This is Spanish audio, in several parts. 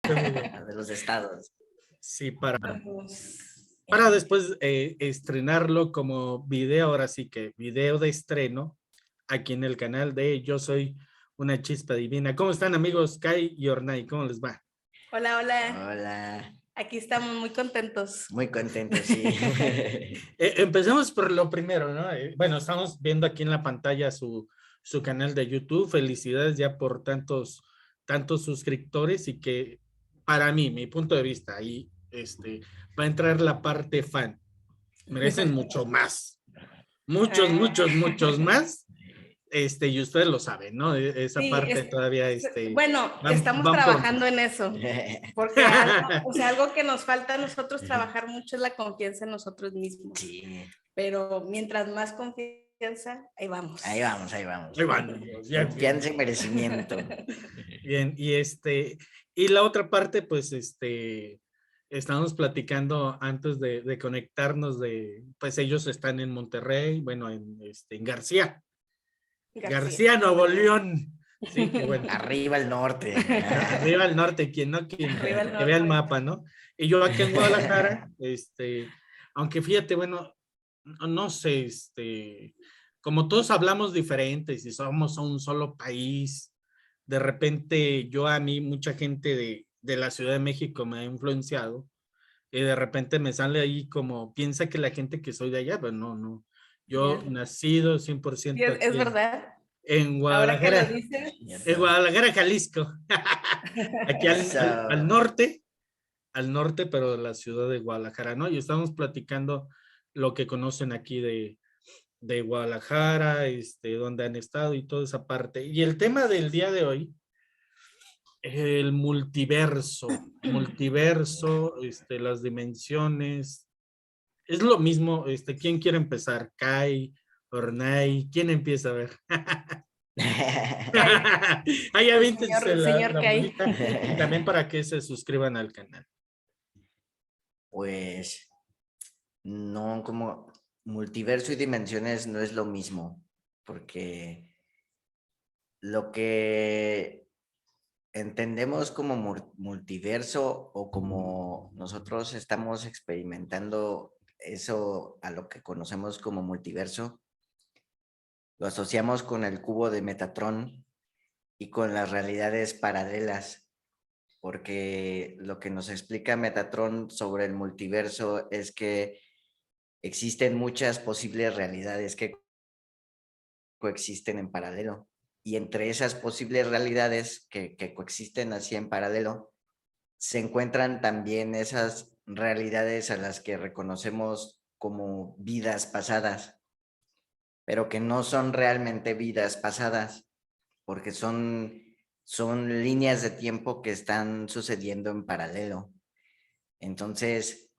de los estados. Sí, para después estrenarlo como video, ahora sí que video de estreno, aquí en el canal de Yo Soy una Chispa Divina. ¿Cómo están, amigos Kai y Ornay? ¿Cómo les va? Hola, hola. Hola. Aquí estamos muy contentos. Muy contentos, sí. Empecemos por lo primero, ¿no? Bueno, estamos viendo aquí en la pantalla su canal de YouTube. Felicidades ya por tantos suscriptores y que para mí, mi punto de vista, ahí va a entrar la parte fan. Merecen mucho más. Muchos más. Y ustedes lo saben, ¿no? Esa Sí, parte todavía, bueno, estamos van por trabajando en eso, porque algo que nos falta a nosotros trabajar mucho es la confianza en nosotros mismos. Sí. Pero mientras más confianza, ahí vamos. Ahí vamos. Ahí van. Confianza y merecimiento. Bien, y la otra parte, pues, estábamos platicando antes de conectarnos pues ellos están en Monterrey, bueno, en García, Nuevo León. Sí, que bueno. Arriba el norte. Arriba al norte, quien no, que vea el mapa, ¿no? Y yo aquí en Guadalajara, aunque fíjate, bueno, no sé, como todos hablamos diferentes y somos un solo país, de repente a mí, mucha gente de la Ciudad de México me ha influenciado y de repente me sale ahí como, piensa que la gente que soy de allá, pero no. Yo nacido 100% es aquí verdad. en Guadalajara. Ahora que lo dices. En Guadalajara, Jalisco. Aquí al norte, pero de la ciudad de Guadalajara, ¿no? Y estamos platicando lo que conocen aquí de Guadalajara, donde han estado y toda esa parte. Y el tema del día de hoy, el multiverso, las dimensiones. Es lo mismo, ¿quién quiere empezar? Kai, Ornay, ¿quién empieza a ver? Ahí avíntense señor la Kai. bolita y también para que se suscriban al canal. Pues no, como multiverso y dimensiones no es lo mismo, porque lo que entendemos como multiverso o como nosotros estamos experimentando eso a lo que conocemos como multiverso, lo asociamos con el cubo de Metatron y con las realidades paralelas, porque lo que nos explica Metatron sobre el multiverso es que existen muchas posibles realidades que coexisten en paralelo. Y entre esas posibles realidades que coexisten así en paralelo, se encuentran también esas realidades a las que reconocemos como vidas pasadas, pero que no son realmente vidas pasadas, porque son líneas de tiempo que están sucediendo en paralelo. Entonces,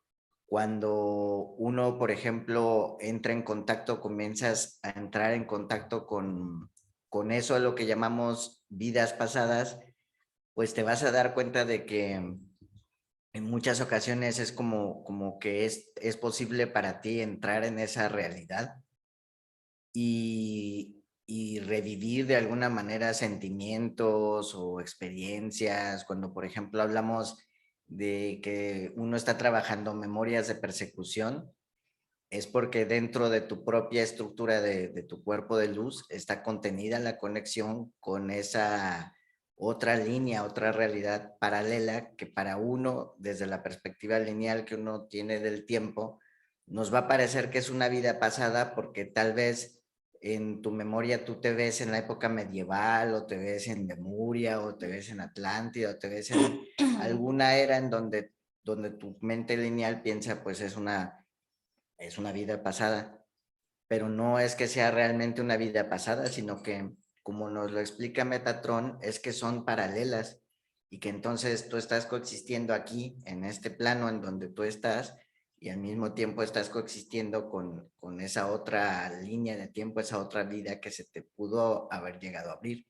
cuando uno, por ejemplo, entra en contacto, comienzas a entrar en contacto con eso, lo que llamamos vidas pasadas, pues te vas a dar cuenta de que en muchas ocasiones es como que es posible para ti entrar en esa realidad y revivir de alguna manera sentimientos o experiencias. Cuando, por ejemplo, hablamos de que uno está trabajando memorias de persecución, es porque dentro de tu propia estructura de tu cuerpo de luz está contenida la conexión con esa otra línea, otra realidad paralela que para uno, desde la perspectiva lineal que uno tiene del tiempo, nos va a parecer que es una vida pasada porque tal vez en tu memoria tú te ves en la época medieval o te ves en Lemuria o te ves en Atlántida o te ves en alguna era en donde tu mente lineal piensa pues es una vida pasada, pero no es que sea realmente una vida pasada, sino que, como nos lo explica Metatron, es que son paralelas y que entonces tú estás coexistiendo aquí, en este plano en donde tú estás, y al mismo tiempo estás coexistiendo con esa otra línea de tiempo, esa otra vida que se te pudo haber llegado a abrir.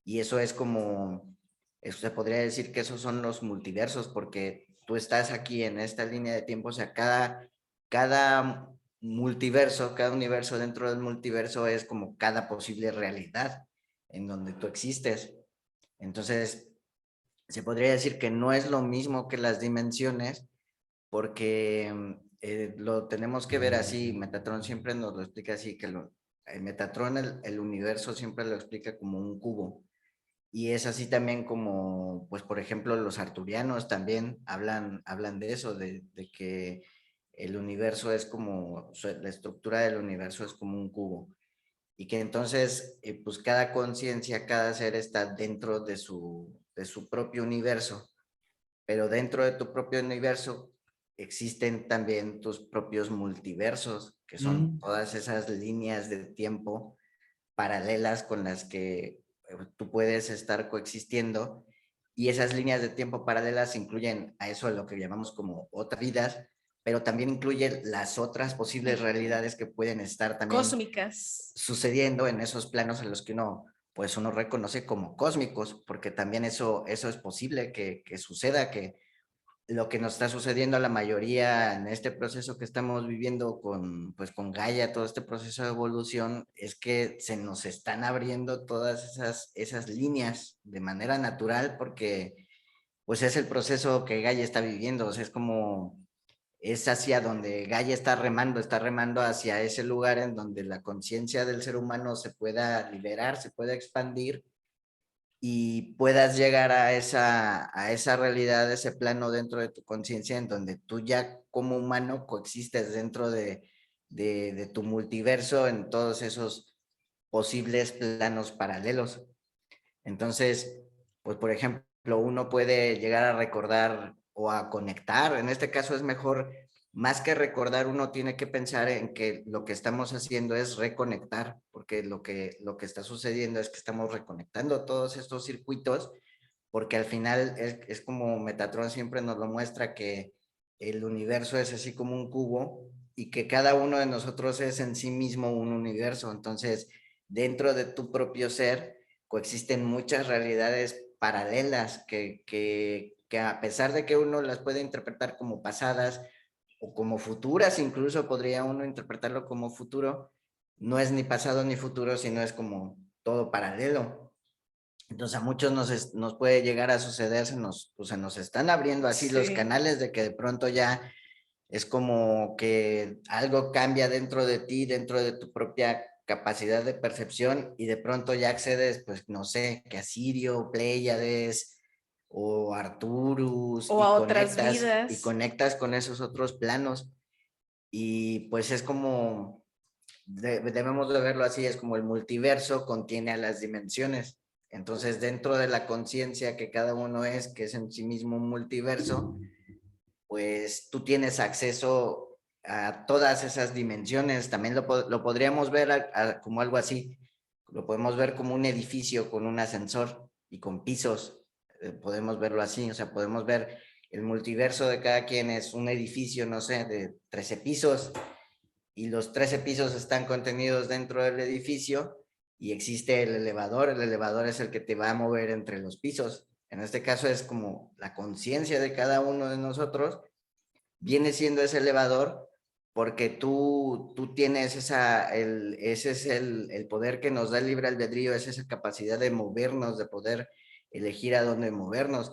Y eso es como, eso se podría decir que esos son los multiversos, porque tú estás aquí en esta línea de tiempo, o sea, cada multiverso, cada universo dentro del multiverso es como cada posible realidad en donde tú existes. Entonces, se podría decir que no es lo mismo que las dimensiones, porque lo tenemos que ver así. Metatron siempre nos lo explica así, que Metatron el universo siempre lo explica como un cubo. Y es así también como, pues por ejemplo, los arturianos también hablan de eso, de que el universo es como, la estructura del universo es como un cubo. Y que entonces, pues cada conciencia, cada ser está dentro de su propio universo, pero dentro de tu propio universo existen también tus propios multiversos, que son todas esas líneas de tiempo paralelas con las que tú puedes estar coexistiendo, y esas líneas de tiempo paralelas incluyen a eso, a lo que llamamos como otras vidas, pero también incluyen las otras posibles realidades que pueden estar también cósmicas sucediendo en esos planos en los que uno reconoce como cósmicos, porque también eso es posible que suceda, que lo que nos está sucediendo a la mayoría en este proceso que estamos viviendo con Gaia, todo este proceso de evolución, es que se nos están abriendo todas esas líneas de manera natural, porque pues es el proceso que Gaia está viviendo. O sea, es hacia donde Gaia está remando hacia ese lugar en donde la conciencia del ser humano se pueda liberar, se pueda expandir y puedas llegar a esa realidad, a ese plano dentro de tu conciencia, en donde tú ya como humano coexistes dentro de tu multiverso en todos esos posibles planos paralelos. Entonces, pues por ejemplo, uno puede llegar a recordar o a conectar. En este caso es mejor, más que recordar, uno tiene que pensar en que lo que estamos haciendo es reconectar, porque lo que está sucediendo es que estamos reconectando todos estos circuitos, porque al final es como Metatron siempre nos lo muestra, que el universo es así como un cubo y que cada uno de nosotros es en sí mismo un universo. Entonces, dentro de tu propio ser coexisten muchas realidades paralelas que a pesar de que uno las puede interpretar como pasadas o como futuras, incluso podría uno interpretarlo como futuro, no es ni pasado ni futuro, sino es como todo paralelo. Entonces a muchos nos puede llegar a suceder, pues se nos están abriendo así los canales de que de pronto ya es como que algo cambia dentro de ti, dentro de tu propia capacidad de percepción, y de pronto ya accedes, pues no sé, que a Sirio, Pléyades o Arturus, o a otras y vidas. conectas con esos otros planos. Y pues es como, debemos de verlo así, es como el multiverso contiene a las dimensiones. Entonces, dentro de la conciencia que cada uno es, que es en sí mismo un multiverso, pues tú tienes acceso a todas esas dimensiones. También lo podríamos ver como algo así. Lo podemos ver como un edificio con un ascensor y con pisos. Podemos verlo así. O sea, podemos ver el multiverso de cada quien es un edificio, no sé, de 13 pisos, y los 13 pisos están contenidos dentro del edificio, y existe el elevador. El elevador es el que te va a mover entre los pisos. En este caso es como la conciencia de cada uno de nosotros viene siendo ese elevador, porque tú tienes ese es el poder que nos da el libre albedrío, es esa capacidad de movernos, de poder elegir a dónde movernos.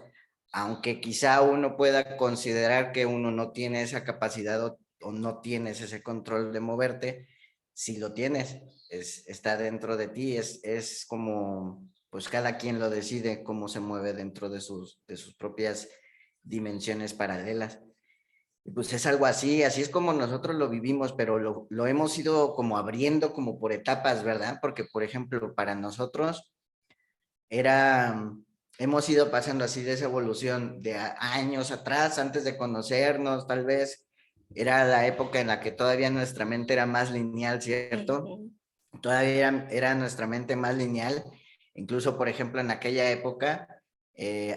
Aunque quizá uno pueda considerar que uno no tiene esa capacidad, o no tienes ese control de moverte, si lo tienes, está dentro de ti. Es como, pues cada quien lo decide cómo se mueve dentro de sus propias dimensiones paralelas. Y pues es algo así es como nosotros lo vivimos, pero lo hemos ido como abriendo como por etapas, ¿verdad? Porque, por ejemplo, para nosotros era, hemos ido pasando así de esa evolución de años atrás, antes de conocernos, tal vez, era la época en la que todavía nuestra mente era más lineal, ¿cierto? Todavía era nuestra mente más lineal. Incluso, por ejemplo, en aquella época,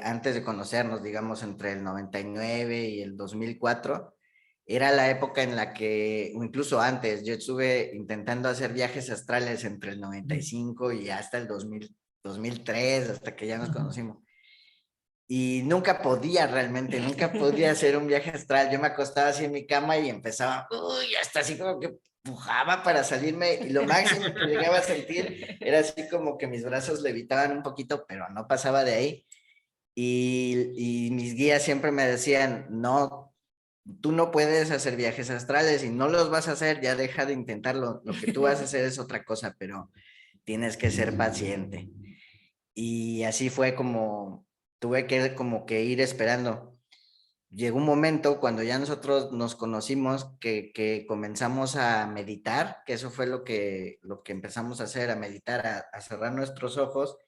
antes de conocernos, digamos, entre el 99 y el 2004, era la época en la que, o incluso antes, yo estuve intentando hacer viajes astrales entre el 95 y hasta el 2003, hasta que ya nos conocimos. Y nunca podía realmente, nunca podía hacer un viaje astral. Yo me acostaba así en mi cama y empezaba, hasta así como que pujaba para salirme, y lo máximo que llegaba a sentir era así como que mis brazos levitaban un poquito, pero no pasaba de ahí. y mis guías siempre me decían, no, tú no puedes hacer viajes astrales y no los vas a hacer, ya deja de intentarlo, lo que tú vas a hacer es otra cosa, pero tienes que ser paciente. Y así fue como tuve que como que ir esperando. Llegó un momento cuando ya nosotros nos conocimos que comenzamos a meditar, que eso fue lo que empezamos a hacer, a meditar, a cerrar nuestros ojos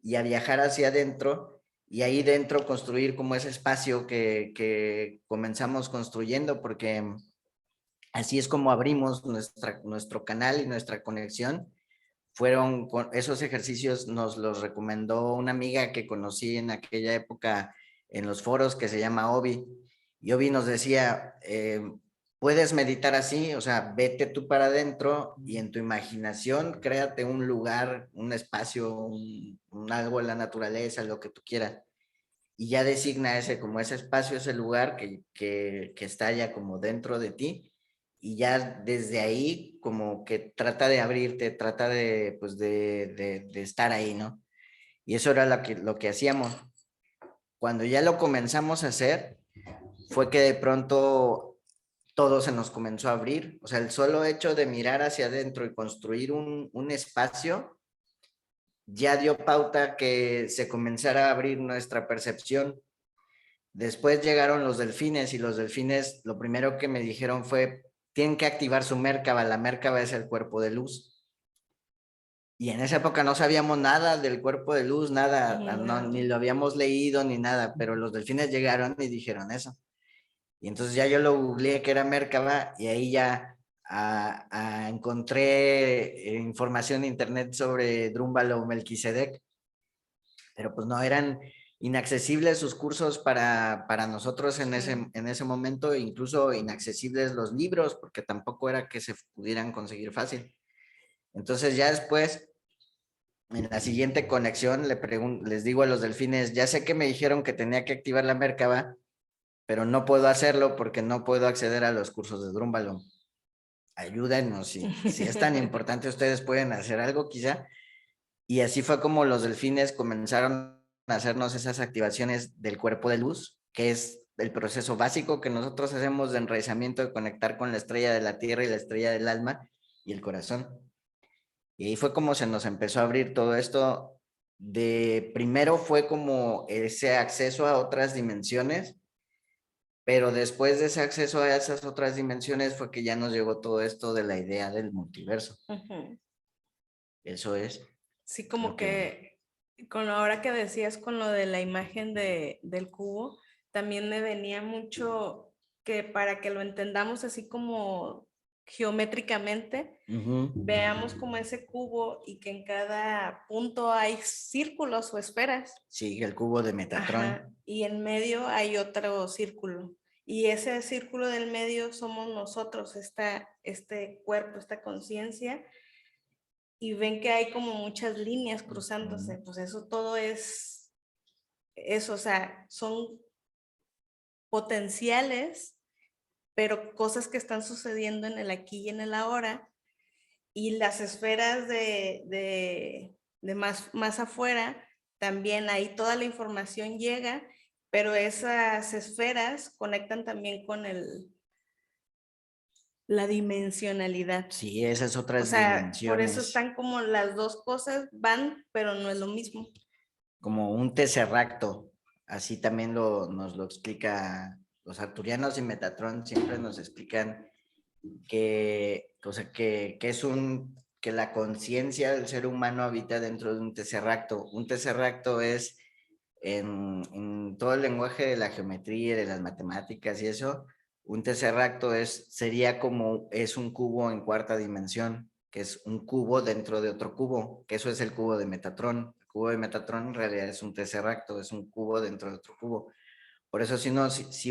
y a viajar hacia adentro y ahí dentro construir como ese espacio que comenzamos construyendo, porque así es como abrimos nuestro canal y nuestra conexión. Fueron con esos ejercicios, nos los recomendó una amiga que conocí en aquella época en los foros que se llama Obi. Y Obi nos decía, puedes meditar así, o sea, vete tú para adentro y en tu imaginación créate un lugar, un espacio, un algo en la naturaleza, lo que tú quieras. Y ya designa ese como ese espacio, ese lugar que está ya como dentro de ti y ya desde ahí como que trata de abrirte, trata de, pues de estar ahí, ¿no? Y eso era lo que hacíamos. Cuando ya lo comenzamos a hacer, fue que de pronto todo se nos comenzó a abrir. O sea, el solo hecho de mirar hacia adentro y construir un espacio ya dio pauta que se comenzara a abrir nuestra percepción. Después llegaron los delfines y los delfines lo primero que me dijeron fue, tienen que activar su Merkaba, la Merkaba es el cuerpo de luz. Y en esa época no sabíamos nada del cuerpo de luz, nada, no, ni lo habíamos leído ni nada, pero los delfines llegaron y dijeron eso. Y entonces ya yo lo googleé que era Merkaba y ahí ya encontré información en internet sobre Drúmbalo o Melquisedec, pero pues no eran inaccesibles sus cursos para nosotros en ese momento, incluso inaccesibles los libros, porque tampoco era que se pudieran conseguir fácil. Entonces ya después, en la siguiente conexión, les digo a los delfines, ya sé que me dijeron que tenía que activar la Merkaba, pero no puedo hacerlo porque no puedo acceder a los cursos de Drúmbalo. Ayúdenos, si es tan importante, ustedes pueden hacer algo quizá. Y así fue como los delfines comenzaron a hacernos esas activaciones del cuerpo de luz, que es el proceso básico que nosotros hacemos de enraizamiento, de conectar con la estrella de la tierra y la estrella del alma y el corazón. Y ahí fue como se nos empezó a abrir todo esto. Primero fue como ese acceso a otras dimensiones, pero después de ese acceso a esas otras dimensiones fue que ya nos llegó todo esto de la idea del multiverso. Eso es. Sí, como que con lo ahora que decías con lo de la imagen del cubo, también me venía mucho que para que lo entendamos así como geométricamente, veamos como ese cubo y que en cada punto hay círculos o esferas. Sí, el cubo de Metatron. Ajá, y en medio hay otro círculo. Y ese círculo del medio somos nosotros, este cuerpo, esta conciencia. Y ven que hay como muchas líneas cruzándose, pues eso todo es eso, o sea, son potenciales, pero cosas que están sucediendo en el aquí y en el ahora, y las esferas de más afuera, también ahí toda la información llega, pero esas esferas conectan también con la dimensionalidad. Sí, esas otras o sea, dimensiones. Por eso están como las dos cosas van, pero no es lo mismo. Como un tesseracto, así también nos lo explica los arturianos y Metatron, siempre nos explican o sea, que es que la conciencia del ser humano habita dentro de un tesseracto. Un tesseracto es en todo el lenguaje de la geometría, de las matemáticas y eso, un tesseracto sería como es un cubo en cuarta dimensión, que es un cubo dentro de otro cubo, que eso es el cubo de Metatron. El cubo de Metatron en realidad es un tesseracto, es un cubo dentro de otro cubo. Por eso si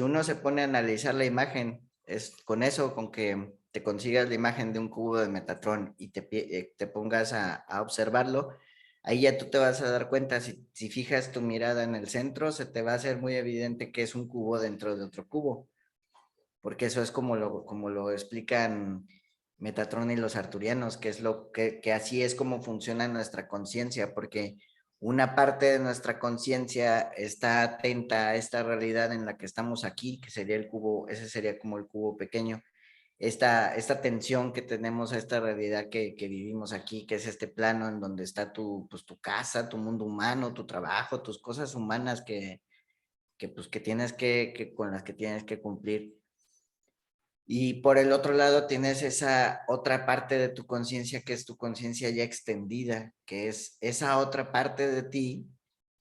uno se pone a analizar la imagen, es con eso, con que te consigas la imagen de un cubo de Metatron y te pongas a observarlo, ahí ya tú te vas a dar cuenta, si fijas tu mirada en el centro, se te va a hacer muy evidente que es un cubo dentro de otro cubo, porque eso es como lo explican Metatron y los arturianos, que es que así es como funciona nuestra conciencia, porque una parte de nuestra conciencia está atenta a esta realidad en la que estamos aquí, que sería el cubo, ese sería como el cubo pequeño. Esta tensión que tenemos a esta realidad que vivimos aquí, que es este plano en donde está pues, tu casa, tu mundo humano, tu trabajo, tus cosas humanas pues, que tienes con las que tienes que cumplir. Y por el otro lado tienes esa otra parte de tu conciencia que es tu conciencia ya extendida, que es esa otra parte de ti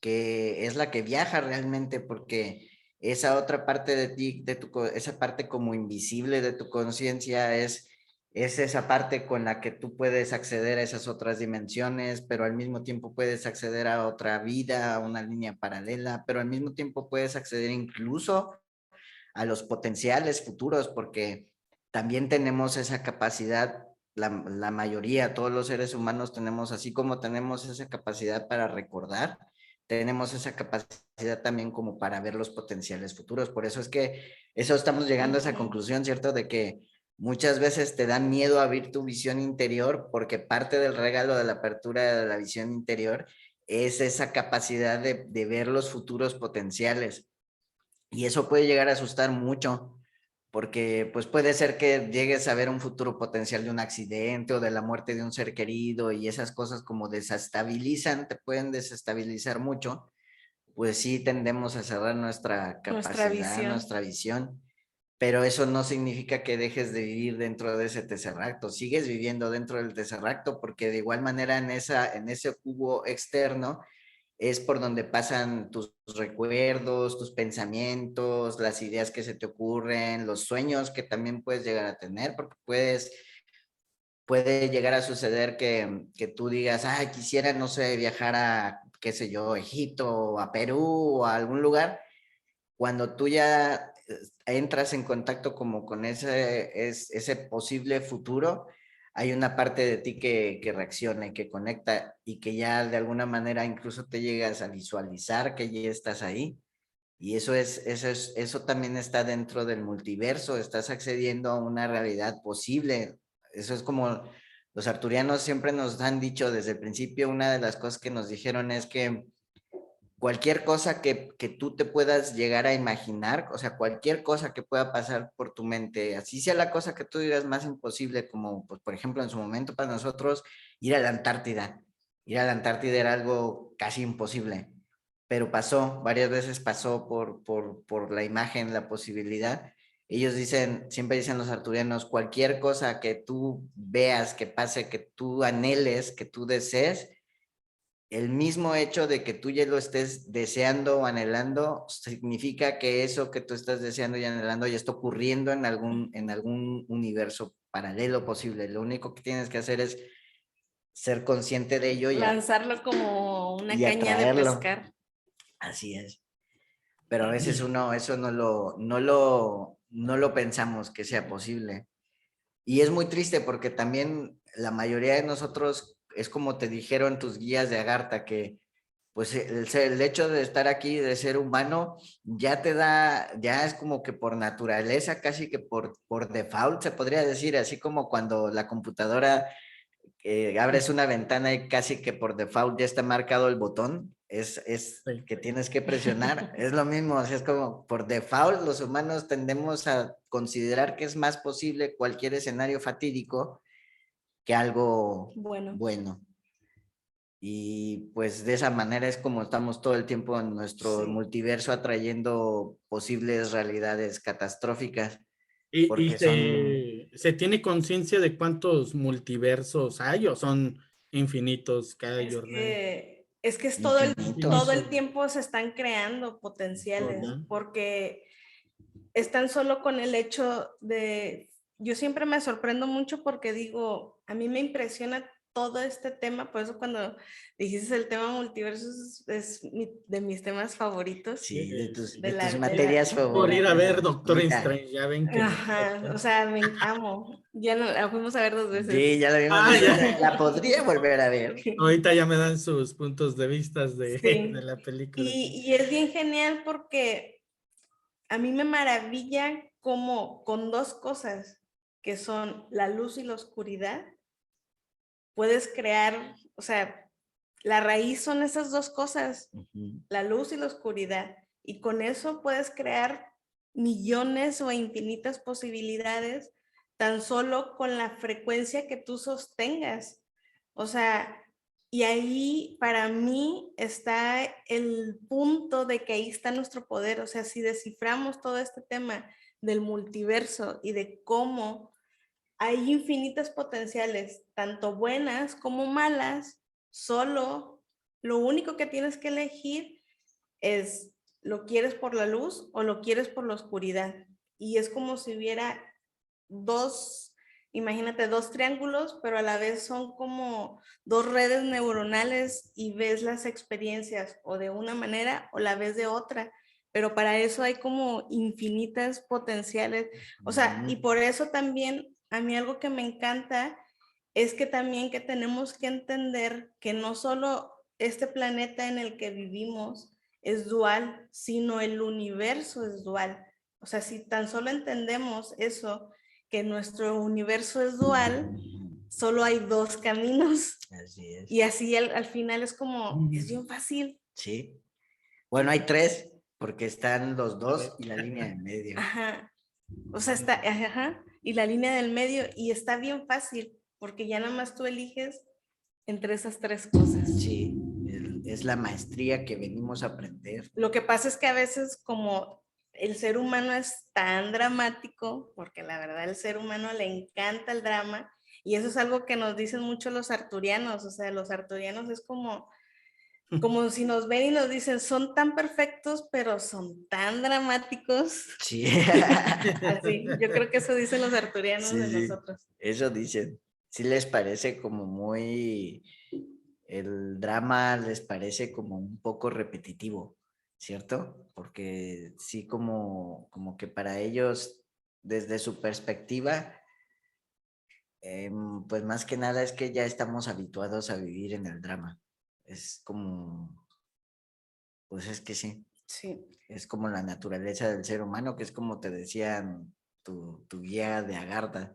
que es la que viaja realmente, porque esa otra parte de ti, esa parte como invisible de tu conciencia es esa parte con la que tú puedes acceder a esas otras dimensiones, pero al mismo tiempo puedes acceder a otra vida, a una línea paralela, pero al mismo tiempo puedes acceder incluso a los potenciales futuros, porque también tenemos esa capacidad, la mayoría, todos los seres humanos tenemos, así como tenemos esa capacidad para recordar, tenemos esa capacidad también como para ver los potenciales futuros. Por eso es que eso estamos llegando a esa conclusión, ¿cierto? De que muchas veces te da miedo abrir tu visión interior porque parte del regalo de la apertura de la visión interior es esa capacidad de ver los futuros potenciales. Y eso puede llegar a asustar mucho, porque pues puede ser que llegues a ver un futuro potencial de un accidente o de la muerte de un ser querido y esas cosas como desestabilizan, te pueden desestabilizar mucho, pues sí tendemos a cerrar nuestra capacidad, nuestra visión, pero eso no significa que dejes de vivir dentro de ese tesseracto, sigues viviendo dentro del tesseracto porque de igual manera en ese cubo externo es por donde pasan tus recuerdos, tus pensamientos, las ideas que se te ocurren, los sueños que también puedes llegar a tener, porque puede llegar a suceder que tú digas, ay, quisiera, no sé, viajar a, qué sé yo, Egipto, o a Perú, o a algún lugar, cuando tú ya entras en contacto como con ese posible futuro, hay una parte de ti que reacciona y que conecta y que ya de alguna manera incluso te llegas a visualizar que ya estás ahí. Y eso también está dentro del multiverso, estás accediendo a una realidad posible. Eso es como los arturianos siempre nos han dicho desde el principio, una de las cosas que nos dijeron es que cualquier cosa que tú te puedas llegar a imaginar, o sea, cualquier cosa que pueda pasar por tu mente, así sea la cosa que tú digas más imposible, como, pues, por ejemplo, en su momento para nosotros, ir a la Antártida. Ir a la Antártida era algo casi imposible, pero pasó, varias veces pasó por la imagen, la posibilidad. Ellos dicen, siempre dicen los arturianos, cualquier cosa que tú veas, que pase, que tú anheles, que tú desees, el mismo hecho de que tú ya lo estés deseando o anhelando, significa que eso que tú estás deseando y anhelando ya está ocurriendo en algún universo paralelo posible. Lo único que tienes que hacer es ser consciente de ello lanzarlo como una y caña de atraerlo. pescar. Así es. Pero a veces uno eso no lo pensamos que sea posible. Y es muy triste porque también la mayoría de nosotros, es como te dijeron tus guías de Agartha, que pues el hecho de estar aquí, de ser humano, ya es como que por naturaleza, casi que por default, se podría decir, así como cuando la computadora abres una ventana y casi que por default ya está marcado el botón, es Sí. que tienes que presionar, es lo mismo, así es como por default los humanos tendemos a considerar que es más posible cualquier escenario fatídico que algo bueno. Y pues de esa manera es como estamos todo el tiempo en nuestro multiverso atrayendo posibles realidades catastróficas, ¿Y porque son se tiene conciencia de cuántos multiversos hay o son infinitos cada Es que es todo el tiempo se están creando potenciales, porque están solo con el hecho de, yo siempre me sorprendo mucho porque digo, a mí me impresiona todo este tema, por eso cuando dijiste el tema multiverso de mis temas favoritos. Sí, de tus de materias favoritas. Por ir a ver Doctor Strange, ya ven que... Ajá, o sea, me amo. Ya la fuimos a ver 2 veces. Sí, ya la vimos. La podría volver a ver. Ahorita ya me dan sus puntos de vista de la película. Y es bien genial porque a mí me maravilla cómo con 2 cosas que son la luz y la oscuridad puedes crear, o sea, la raíz son esas dos cosas, la luz y la oscuridad. Y con eso puedes crear millones o infinitas posibilidades tan solo con la frecuencia que tú sostengas. O sea, y ahí para mí está el punto de que ahí está nuestro poder. O sea, si desciframos todo este tema del multiverso y de cómo hay infinitas potenciales, tanto buenas como malas, solo lo único que tienes que elegir es, ¿lo quieres por la luz o lo quieres por la oscuridad? Y es como si hubiera dos, imagínate, dos triángulos, pero a la vez son como dos redes neuronales y ves las experiencias o de una manera o la ves de otra. Pero para eso hay como infinitas potenciales. O sea, y por eso también a mí algo que me encanta es que también que tenemos que entender que no solo este planeta en el que vivimos es dual, sino el universo es dual. O sea, si tan solo entendemos eso, que nuestro universo es dual, solo hay dos caminos. Así es. Y así al final es como, es bien fácil. Sí. Bueno, hay tres, porque están los dos y la línea de medio. Ajá. O sea, está, ajá, y la línea del medio, y está bien fácil, porque ya nada más tú eliges entre esas tres cosas. Sí, es la maestría que venimos a aprender. Lo que pasa es que a veces como el ser humano es tan dramático, porque la verdad el ser humano le encanta el drama, y eso es algo que nos dicen mucho los arturianos. O sea, los arturianos es como si nos ven y nos dicen, son tan perfectos, pero son tan dramáticos. Sí. Así, yo creo que eso dicen los arturianos Sí, de sí, nosotros. eso dicen. Sí les parece como muy, el drama les parece como un poco repetitivo, ¿cierto? Porque sí como que para ellos, desde su perspectiva, pues más que nada es que ya estamos habituados a vivir en el drama. Es como, pues es que sí, Sí. es como la naturaleza del ser humano, que es como te decían tu guía de Agartha.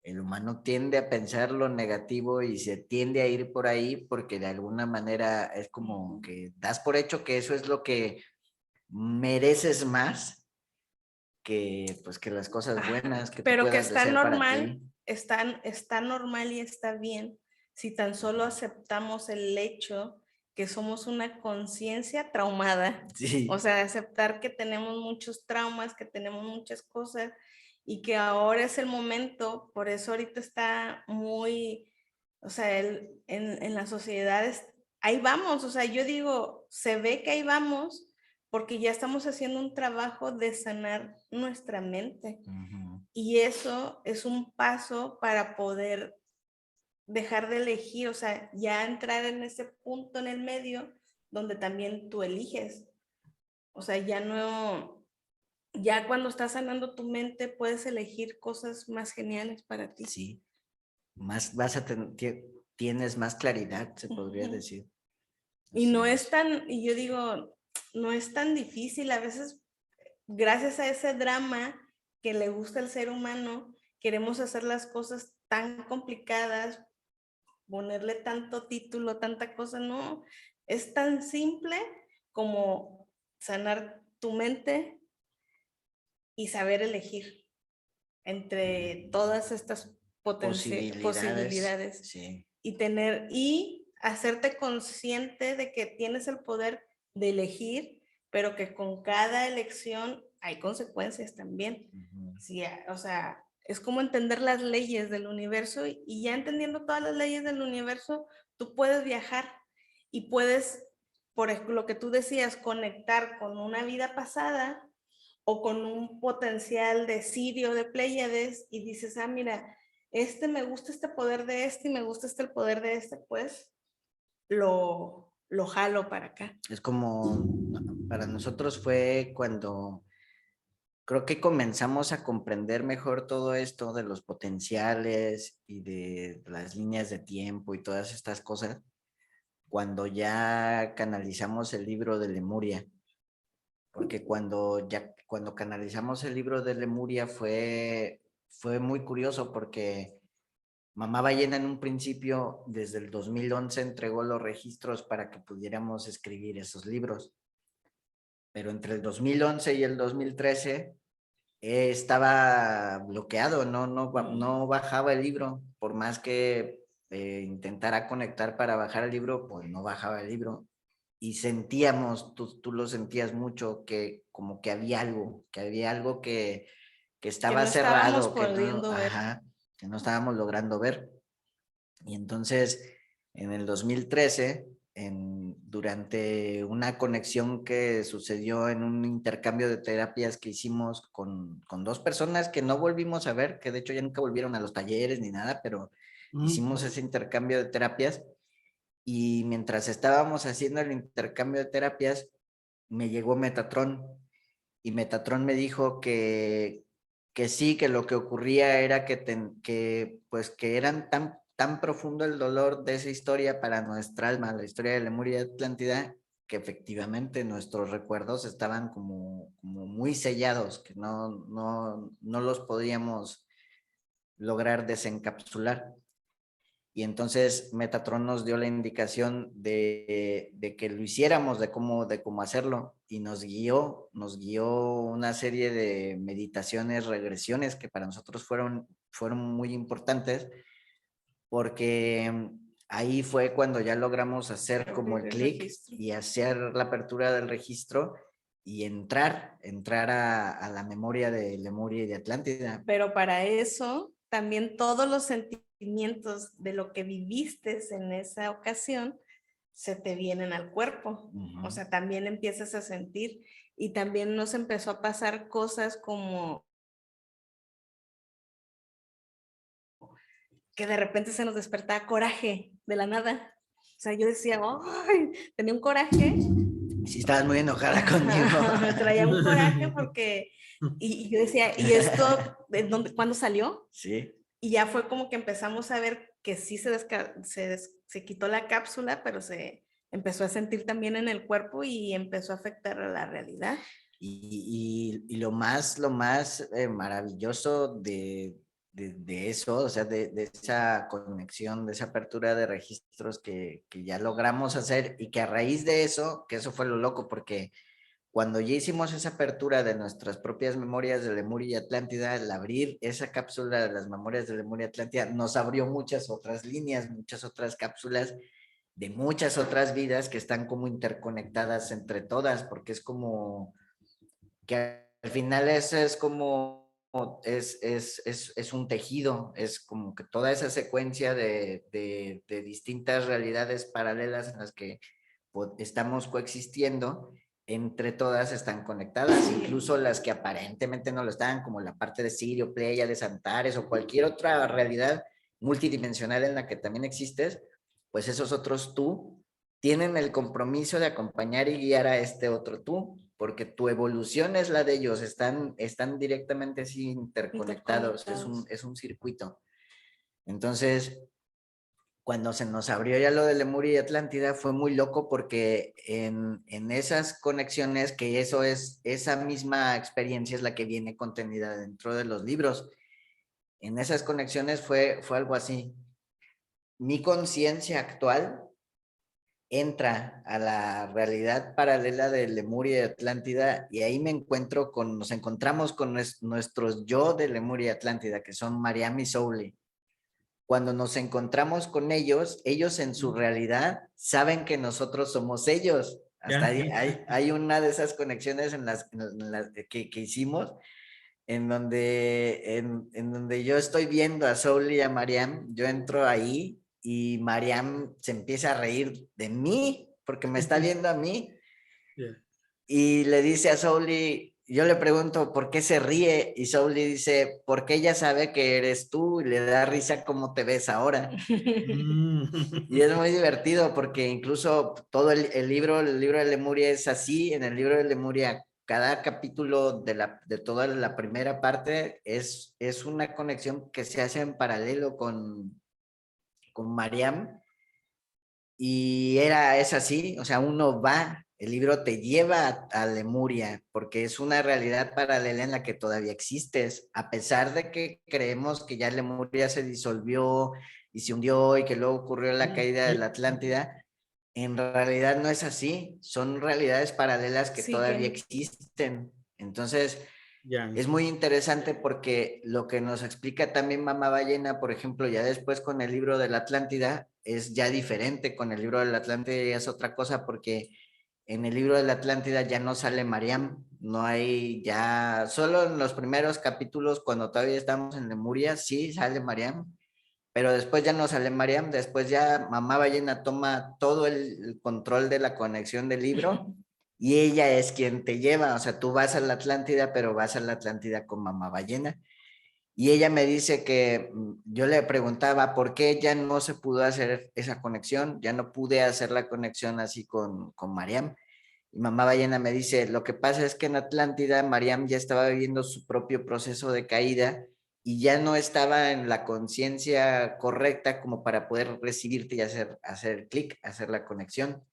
El humano tiende a pensar lo negativo y se tiende a ir por ahí porque de alguna manera es como que das por hecho que eso es lo que mereces más que pues que las cosas buenas que tú Pero que puedas está desear para normal, ti. está normal y está bien si tan solo aceptamos el hecho que somos una conciencia traumada. Sí. O sea, aceptar que tenemos muchos traumas, que tenemos muchas cosas y que ahora es el momento. Por eso ahorita está muy, o sea, en las sociedades, ahí vamos. O sea, yo digo, se ve que ahí vamos porque ya estamos haciendo un trabajo de sanar nuestra mente. Y eso es un paso para poder dejar de elegir, o sea, ya entrar en ese punto en el medio donde también tú eliges. O sea, ya no, ya cuando estás sanando tu mente puedes elegir cosas más geniales para ti. Sí, más vas a tienes más claridad, se podría decir. Y no es tan, y yo digo, no es tan difícil. A veces, gracias a ese drama que le gusta al ser humano, queremos hacer las cosas tan complicadas, ponerle tanto título, tanta cosa. No, es tan simple como sanar tu mente y saber elegir entre todas estas posibilidades sí. y hacerte consciente de que tienes el poder de elegir, pero que con cada elección hay consecuencias también. Sí, o sea, es como entender las leyes del universo y ya entendiendo todas las leyes del universo, tú puedes viajar y puedes, por ejemplo, lo que tú decías, conectar con una vida pasada o con un potencial de Sirio, de Pléyades, y dices, ah, mira, me gusta este poder de este y me gusta el poder de este, pues lo jalo para acá. Es como, para nosotros fue cuando creo que comenzamos a comprender mejor todo esto de los potenciales y de las líneas de tiempo y todas estas cosas, cuando ya canalizamos el libro de Lemuria, porque cuando canalizamos el libro de Lemuria fue muy curioso porque Mamá Ballena en un principio, desde el 2011, entregó los registros para que pudiéramos escribir esos libros. Pero entre el 2011 y el 2013 estaba bloqueado, no bajaba el libro. Por más que intentara conectar para bajar el libro, pues no bajaba el libro. Y sentíamos, tú lo sentías mucho, que como que había algo, que estaba no estábamos cerrado, pudiendo ver. que no estábamos logrando ver. Y entonces, en el 2013, durante una conexión que sucedió en un intercambio de terapias que hicimos con dos personas que no volvimos a ver, que de hecho ya nunca volvieron a los talleres ni nada, pero hicimos ese intercambio de terapias. Y mientras estábamos haciendo el intercambio de terapias, me llegó Metatron. Y Metatron me dijo que sí, que lo que ocurría era que eran tan profundo el dolor de esa historia para nuestra alma, la historia de Lemuria y Atlántida, que efectivamente nuestros recuerdos estaban como muy sellados, que no los podíamos lograr desencapsular. Y entonces Metatron nos dio la indicación de que lo hiciéramos, de cómo hacerlo, y nos guió una serie de meditaciones, regresiones, que para nosotros fueron muy importantes, porque ahí fue cuando ya logramos hacer como el clic y hacer la apertura del registro y entrar a la memoria de Lemuria y de Atlántida. Pero para eso, también todos los sentimientos de lo que viviste en esa ocasión se te vienen al cuerpo. O sea, también empiezas a sentir, y también nos empezó a pasar cosas como que de repente se nos despertaba coraje de la nada. O sea, yo decía, ¡ay! Tenía un coraje. Sí, estabas muy enojada conmigo. Traía un coraje porque, y yo decía, ¿y esto cuándo salió? Sí. Y ya fue como que empezamos a ver que sí se quitó la cápsula, pero se empezó a sentir también en el cuerpo y empezó a afectar a la realidad. Y lo más maravilloso de eso, o sea, de esa conexión, de esa apertura de registros que ya logramos hacer, y que a raíz de eso, que eso fue lo loco, porque cuando ya hicimos esa apertura de nuestras propias memorias de Lemuria y Atlántida, al abrir esa cápsula de las memorias de Lemuria y Atlántida, nos abrió muchas otras líneas, muchas otras cápsulas de muchas otras vidas que están como interconectadas entre todas, porque es como que al final eso es como, es un tejido, es como que toda esa secuencia de distintas realidades paralelas en las que estamos coexistiendo, entre todas están conectadas, incluso las que aparentemente no lo están, como la parte de Sirio, Pleiades, Antares o cualquier otra realidad multidimensional en la que también existes, pues esos otros tú tienen el compromiso de acompañar y guiar a este otro tú, porque tu evolución es la de ellos, están directamente así interconectados. Es un circuito. Entonces, cuando se nos abrió ya lo de Lemuria y Atlántida, fue muy loco, porque en esas conexiones, que esa misma experiencia es la que viene contenida dentro de los libros, en esas conexiones fue algo así. Mi conciencia actual entra a la realidad paralela de Lemuria y Atlántida, y ahí nos encontramos con nuestros yo de Lemuria y Atlántida, que son Mariam y Souli. Cuando nos encontramos con ellos en su realidad saben que nosotros somos ellos. Hasta ahí hay una de esas conexiones en las que hicimos, en donde yo estoy viendo a Souli y a Mariam, yo entro ahí y Mariam se empieza a reír de mí porque me está viendo a mí. Y le dice a Souli, yo le pregunto por qué se ríe, y Souli dice, porque ella sabe que eres tú, y le da risa cómo te ves ahora. Y es muy divertido, porque incluso todo el libro de Lemuria es así. En el libro de Lemuria, cada capítulo de toda la primera parte es una conexión que se hace en paralelo con Mariam. Y es así, o sea, uno va El libro te lleva a Lemuria porque es una realidad paralela en la que todavía existes, a pesar de que creemos que ya Lemuria se disolvió y se hundió y que luego ocurrió la caída de la Atlántida. En realidad no es así, son realidades paralelas que todavía existen. Entonces, es muy interesante porque lo que nos explica también Mamá Ballena, por ejemplo, ya después con el libro de la Atlántida, es ya diferente. Con el libro de la Atlántida ya es otra cosa porque en el libro de la Atlántida ya no sale Mariam, no hay ya, solo en los primeros capítulos cuando todavía estamos en Lemuria, sí sale Mariam, pero después ya no sale Mariam, después ya Mamá Ballena toma todo el control de la conexión del libro y ella es quien te lleva, o sea, tú vas a la Atlántida, pero vas a la Atlántida con Mamá Ballena. Y ella me dice que yo le preguntaba por qué ya no se pudo hacer esa conexión, ya no pude hacer la conexión así con Mariam. Y Mamá Ballena me dice, lo que pasa es que en Atlántida Mariam ya estaba viviendo su propio proceso de caída y ya no estaba en la conciencia correcta como para poder recibirte y hacer clic, hacer la conexión.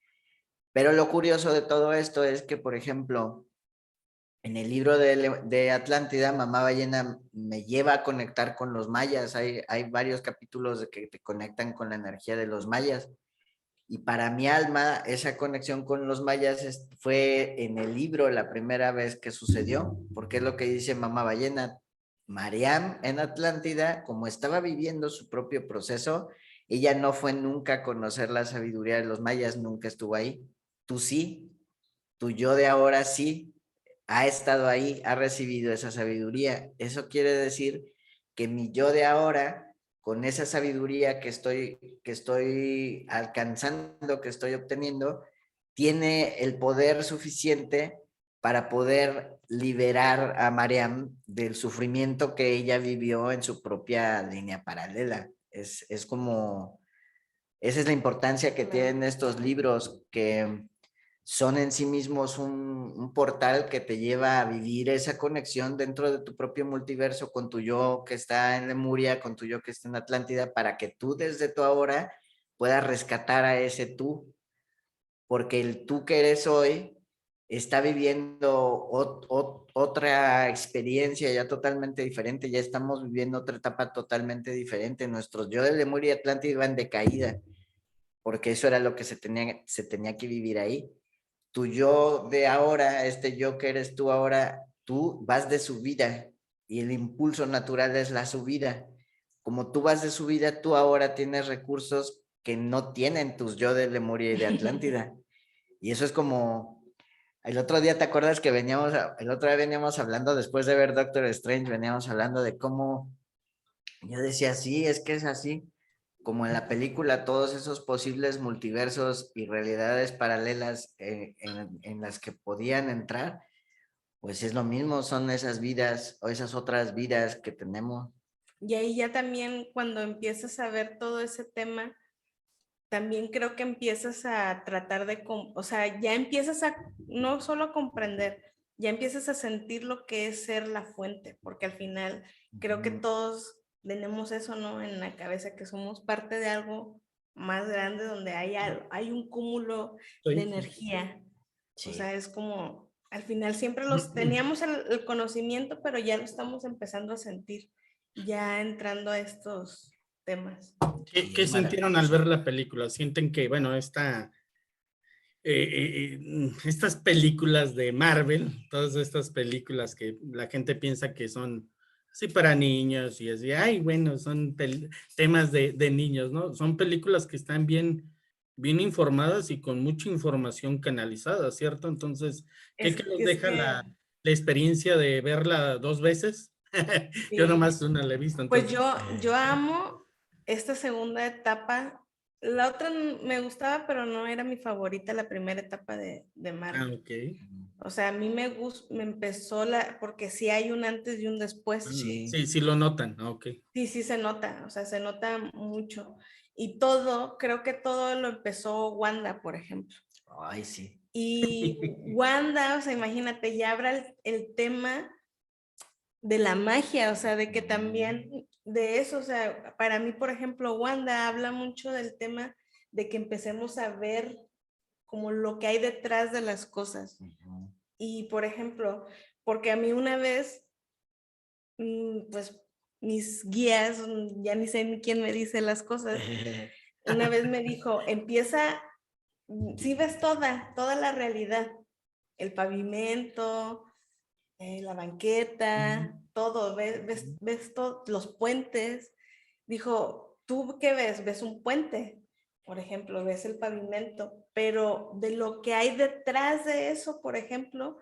Pero lo curioso de todo esto es que, por ejemplo, en el libro de Atlántida, Mamá Ballena me lleva a conectar con los mayas. Hay varios capítulos de que te conectan con la energía de los mayas. Y para mi alma, esa conexión con los mayas fue en el libro la primera vez que sucedió, porque es lo que dice Mamá Ballena. Mariam en Atlántida, como estaba viviendo su propio proceso, ella no fue nunca a conocer la sabiduría de los mayas, nunca estuvo ahí. Tú sí, tu yo de ahora sí, ha estado ahí, ha recibido esa sabiduría. Eso quiere decir que mi yo de ahora, con esa sabiduría que estoy alcanzando, que estoy obteniendo, tiene el poder suficiente para poder liberar a Mariam del sufrimiento que ella vivió en su propia línea paralela. Es como, esa es la importancia que tienen estos libros, que son en sí mismos un portal que te lleva a vivir esa conexión dentro de tu propio multiverso con tu yo que está en Lemuria, con tu yo que está en Atlántida, para que tú desde tu ahora puedas rescatar a ese tú, porque el tú que eres hoy está viviendo otra experiencia ya totalmente diferente, ya estamos viviendo otra etapa totalmente diferente. Nuestros yo de Lemuria y Atlántida iban de caída, porque eso era lo que se tenía que vivir ahí. Tu yo de ahora, este yo que eres tú ahora, tú vas de subida y el impulso natural es la subida. Como tú vas de subida, tú ahora tienes recursos que no tienen tus yo de Lemuria y de Atlántida. Y eso es como, el otro día, ¿te acuerdas que el otro día veníamos hablando, después de ver Doctor Strange, veníamos hablando de cómo, yo decía, sí, es que es así, como en la película, todos esos posibles multiversos y realidades paralelas en las que podían entrar, pues es lo mismo, son esas vidas o esas otras vidas que tenemos. Y ahí ya también cuando empiezas a ver todo ese tema, también creo que empiezas a tratar de, o sea, ya empiezas a no solo a comprender, ya empiezas a sentir lo que es ser la fuente, porque al final creo que todos tenemos eso, ¿no? En la cabeza, que somos parte de algo más grande donde hay un cúmulo de energía. Sí. O sea, es como, al final siempre los teníamos el conocimiento, pero ya lo estamos empezando a sentir, ya entrando a estos temas. ¿Qué sintieron al ver la película? ¿Sienten que, bueno, estas películas de Marvel, todas estas películas que la gente piensa que son así para niños y así, ay, bueno, son temas de niños, ¿no? Son películas que están bien informadas y con mucha información canalizada, ¿cierto? Entonces, ¿qué les deja la experiencia de verla 2 veces? Sí. Yo nomás una la he visto. Entonces, pues yo amo esta segunda etapa. La otra me gustaba, pero no era mi favorita, la primera etapa de Marvel. Ah, ok. O sea, a mí me empezó porque sí hay un antes y un después. Sí lo notan, ok. Sí se nota, o sea, se nota mucho. Y creo que todo lo empezó Wanda, por ejemplo. Ay, sí. Y Wanda, o sea, imagínate, ya habrá el tema de la magia, o sea, de que también de eso, o sea, para mí, por ejemplo, Wanda habla mucho del tema de que empecemos a ver como lo que hay detrás de las cosas. Y por ejemplo, porque a mí una vez, pues mis guías, ya ni sé ni quién me dice las cosas, una vez me dijo, empieza, sí ves toda la realidad, el pavimento, la banqueta, todo, ves todos los puentes. Dijo, ¿tú qué ves? ¿Ves un puente? Por ejemplo, ves el pavimento, pero de lo que hay detrás de eso, por ejemplo,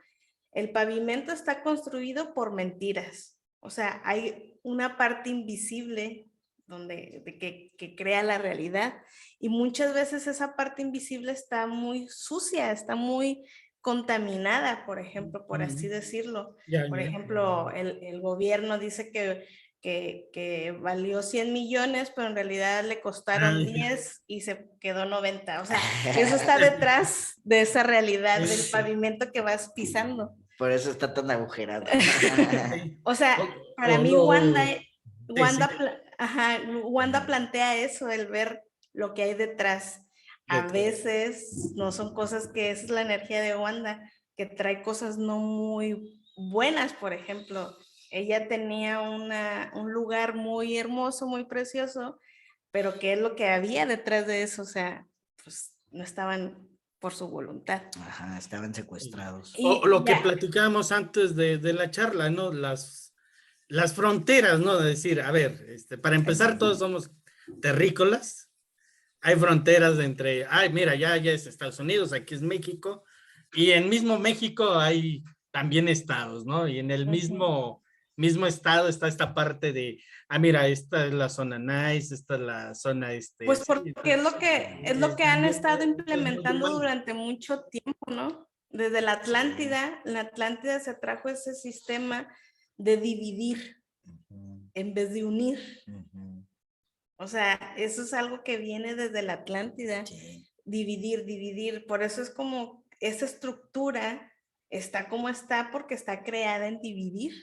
el pavimento está construido por mentiras. O sea, hay una parte invisible que crea la realidad, y muchas veces esa parte invisible está muy sucia, está muy contaminada, por ejemplo, por así decirlo. Por ejemplo, el gobierno dice que valió 100 millones, pero en realidad le costaron 10 y se quedó 90. O sea, eso está detrás de esa realidad del pavimento que vas pisando. Por eso está tan agujerado. O sea, para mí Wanda plantea eso, el ver lo que hay detrás. A veces no son cosas que esa es la energía de Wanda, que trae cosas no muy buenas. Por ejemplo, ella tenía un lugar muy hermoso, muy precioso, pero ¿qué es lo que había detrás de eso? O sea, pues no estaban por su voluntad. Ajá, estaban secuestrados. O lo que platicábamos antes de la charla, ¿no? Las fronteras, ¿no? De decir, a ver, para empezar, todos somos terrícolas. Hay fronteras entre, ay, mira, ya es Estados Unidos, aquí es México, y en mismo México hay también estados, ¿no? Y en el mismo estado está esta parte de, mira, esta es la zona nice, esta es la zona Pues porque es lo que han estado implementando durante mucho tiempo, ¿no? Desde la Atlántida se trajo ese sistema de dividir en vez de unir. O sea, eso es algo que viene desde la Atlántida. Dividir. Por eso es como esa estructura está como está, porque está creada en dividir.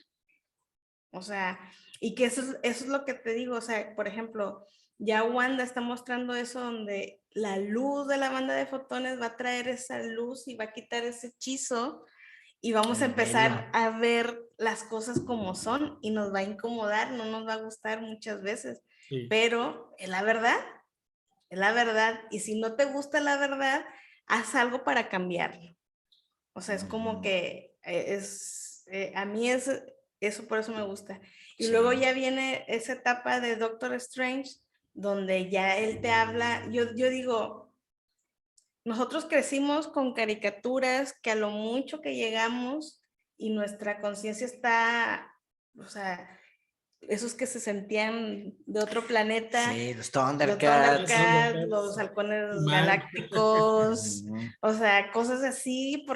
O sea, y que eso es lo que te digo. O sea, por ejemplo, ya Wanda está mostrando eso, donde la luz de la banda de fotones va a traer esa luz y va a quitar ese hechizo, y vamos a empezar a ver las cosas como son, y nos va a incomodar, no nos va a gustar muchas veces, pero es la verdad, y si no te gusta la verdad, haz algo para cambiarlo. O sea, es como que a mí eso por eso me gusta. Y luego ya viene esa etapa de Doctor Strange, donde ya él te habla. Yo digo, nosotros crecimos con caricaturas que a lo mucho que llegamos y nuestra conciencia está, o sea, esos que se sentían de otro planeta. Sí, los Thundercats, los halcones galácticos, o sea, cosas así, porque